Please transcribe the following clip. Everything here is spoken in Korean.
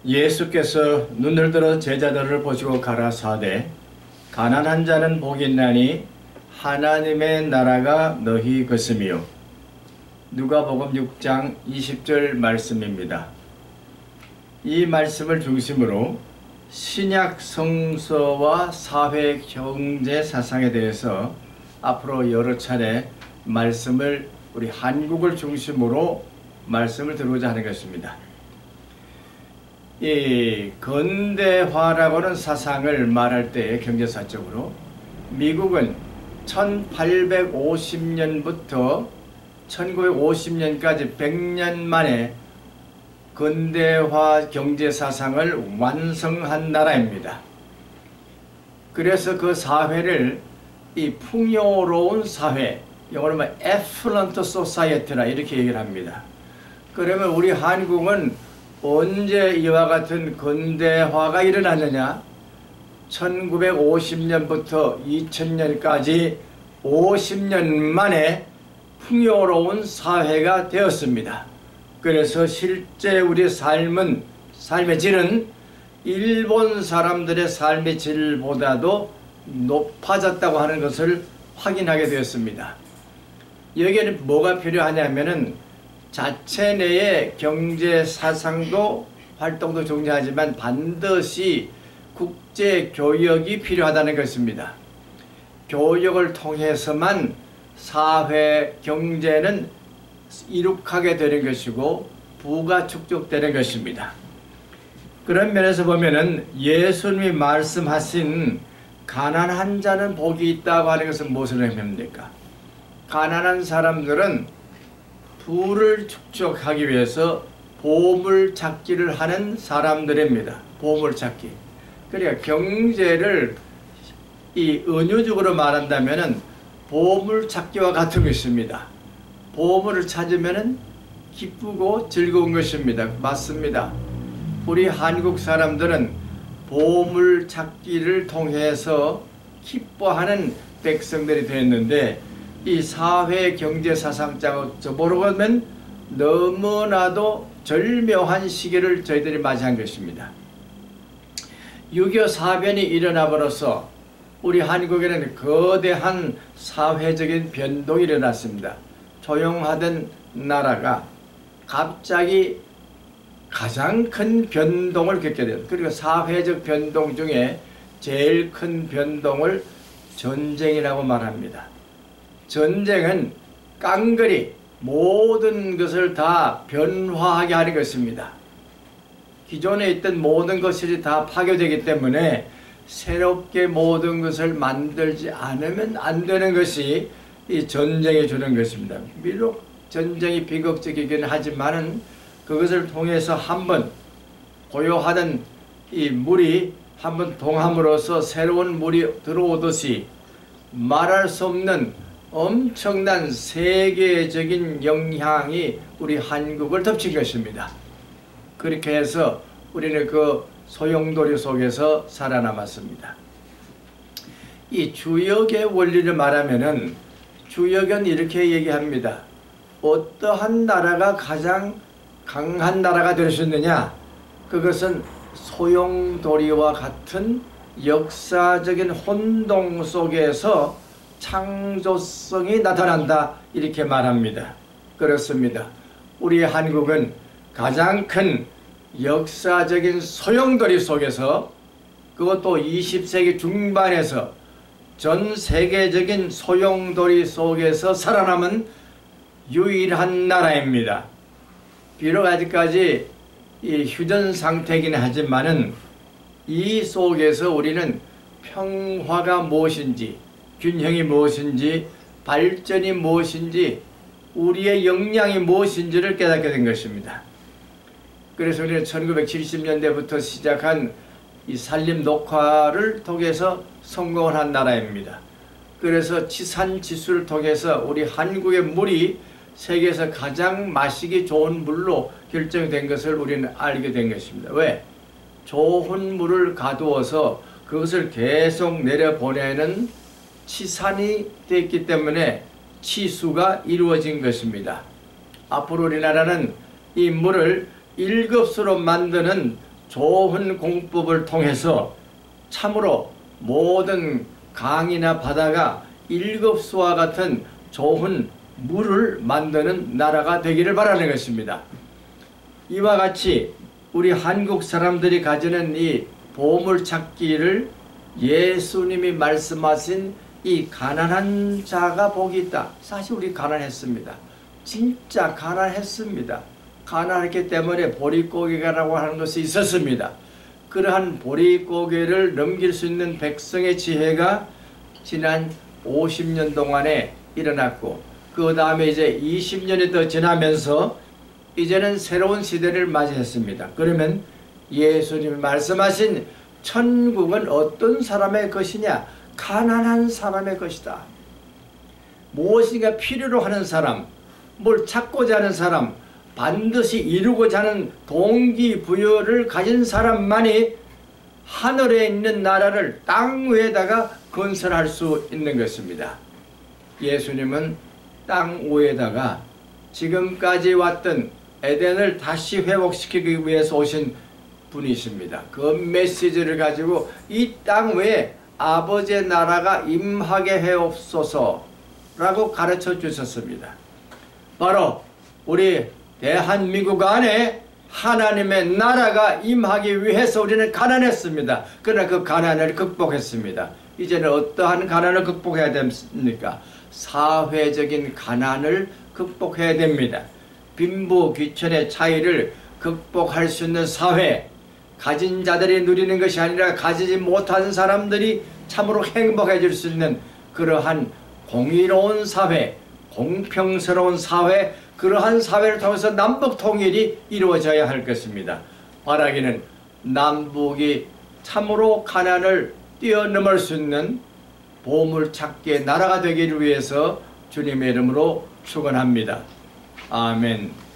예수께서 눈을 들어 제자들을 보시고 가라사대 가난한 자는 복이 있나니 하나님의 나라가 너희 것이며. 누가복음 6장 20절 말씀입니다. 이 말씀을 중심으로 신약 성서와 사회 경제 사상에 대해서 앞으로 여러 차례 말씀을 우리 한국을 중심으로 말씀을 드리고자 하는 것입니다. 이 근대화라고는 사상을 말할 때 경제사적으로 미국은 1850년부터 1950년까지 100년 만에 근대화 경제사상을 완성한 나라입니다. 그래서 그 사회를 이 풍요로운 사회, 영어로 말하면 affluent society라 이렇게 얘기를 합니다. 그러면 우리 한국은 언제 이와 같은 근대화가 일어났느냐? 1950년부터 2000년까지 50년 만에 풍요로운 사회가 되었습니다. 그래서 실제 우리 삶의 질은 일본 사람들의 삶의 질보다도 높아졌다고 하는 것을 확인하게 되었습니다. 여기에는 뭐가 필요하냐면은 자체 내의 경제 사상도 활동도 중요하지만 반드시 국제 교역이 필요하다는 것입니다. 교역을 통해서만 사회 경제는 이룩하게 되는 것이고 부가 축적되는 것입니다. 그런 면에서 보면은 예수님이 말씀하신 가난한 자는 복이 있다고 하는 것은 무엇을 의미합니까? 가난한 사람들은 부를 축적하기 위해서 보물 찾기를 하는 사람들입니다. 보물 찾기. 그러니까 경제를 이 은유적으로 말한다면은 보물 찾기와 같은 것입니다. 보물을 찾으면은 기쁘고 즐거운 것입니다. 맞습니다. 우리 한국 사람들은 보물 찾기를 통해서 기뻐하는 백성들이 되었는데 이 사회 경제 사상적으로 보면 너무나도 절묘한 시기를 저희들이 맞이한 것입니다. 6.25 사변이 일어나버려서 우리 한국에는 거대한 사회적인 변동이 일어났습니다. 조용하던 나라가 갑자기 가장 큰 변동을 겪게 됩니다. 그리고 사회적 변동 중에 제일 큰 변동을 전쟁이라고 말합니다. 전쟁은 깡그리 모든 것을 다 변화하게 하는 것입니다. 기존에 있던 모든 것들이 다 파괴되기 때문에 새롭게 모든 것을 만들지 않으면 안 되는 것이 이 전쟁이 주는 것입니다. 비록 전쟁이 비극적이긴 하지만은 그것을 통해서 한번 고요하던 이 물이 한번 동함으로써 새로운 물이 들어오듯이 말할 수 없는 엄청난 세계적인 영향이 우리 한국을 덮친 것입니다. 그렇게 해서 우리는 그 소용돌이 속에서 살아남았습니다. 이 주역의 원리를 말하면은 주역은 이렇게 얘기합니다. 어떠한 나라가 가장 강한 나라가 될 수 있느냐? 그것은 소용돌이와 같은 역사적인 혼동 속에서 창조성이 나타난다 이렇게 말합니다. 그렇습니다. 우리 한국은 가장 큰 역사적인 소용돌이 속에서 그것도 20세기 중반에서 전 세계적인 소용돌이 속에서 살아남은 유일한 나라입니다. 비록 아직까지 이 휴전 상태이긴 하지만은 이 속에서 우리는 평화가 무엇인지, 균형이 무엇인지, 발전이 무엇인지, 우리의 역량이 무엇인지를 깨닫게 된 것입니다. 그래서 우리는 1970년대부터 시작한 이 산림 녹화를 통해서 성공을 한 나라입니다. 그래서 지산지수를 통해서 우리 한국의 물이 세계에서 가장 마시기 좋은 물로 결정된 것을 우리는 알게 된 것입니다. 왜? 좋은 물을 가두어서 그것을 계속 내려보내는 치산이 됐기 때문에 치수가 이루어진 것입니다. 앞으로 우리나라는 이 물을 1급수로 만드는 좋은 공법을 통해서 참으로 모든 강이나 바다가 일급수와 같은 좋은 물을 만드는 나라가 되기를 바라는 것입니다. 이와 같이 우리 한국 사람들이 가지는 이 보물찾기를 예수님이 말씀하신 이 가난한 자가 복이 있다. 사실 우리 가난했습니다. 진짜 가난했습니다. 가난했기 때문에 보릿고개라고 하는 것이 있었습니다. 그러한 보릿고개를 넘길 수 있는 백성의 지혜가 지난 50년 동안에 일어났고, 그 다음에 이제 20년이 더 지나면서 이제는 새로운 시대를 맞이했습니다. 그러면 예수님이 말씀하신 천국은 어떤 사람의 것이냐? 가난한 사람의 것이다. 무엇인가 필요로 하는 사람, 뭘 찾고자 하는 사람, 반드시 이루고자 하는 동기부여를 가진 사람만이 하늘에 있는 나라를 땅 위에다가 건설할 수 있는 것입니다. 예수님은 땅 위에다가 지금까지 왔던 에덴을 다시 회복시키기 위해서 오신 분이십니다. 그 메시지를 가지고 이 땅 위에 아버지의 나라가 임하게 해옵소서라고 가르쳐 주셨습니다. 바로 우리 대한민국 안에 하나님의 나라가 임하기 위해서 우리는 가난했습니다. 그러나 그 가난을 극복했습니다. 이제는 어떠한 가난을 극복해야 됩니까? 사회적인 가난을 극복해야 됩니다. 빈부귀천의 차이를 극복할 수 있는 사회, 가진 자들이 누리는 것이 아니라 가지지 못한 사람들이 참으로 행복해질 수 있는 그러한 공의로운 사회, 공평스러운 사회, 그러한 사회를 통해서 남북 통일이 이루어져야 할 것입니다. 바라기는 남북이 참으로 가난을 뛰어넘을 수 있는 보물찾기의 나라가 되기를 위해서 주님의 이름으로 축원합니다. 아멘.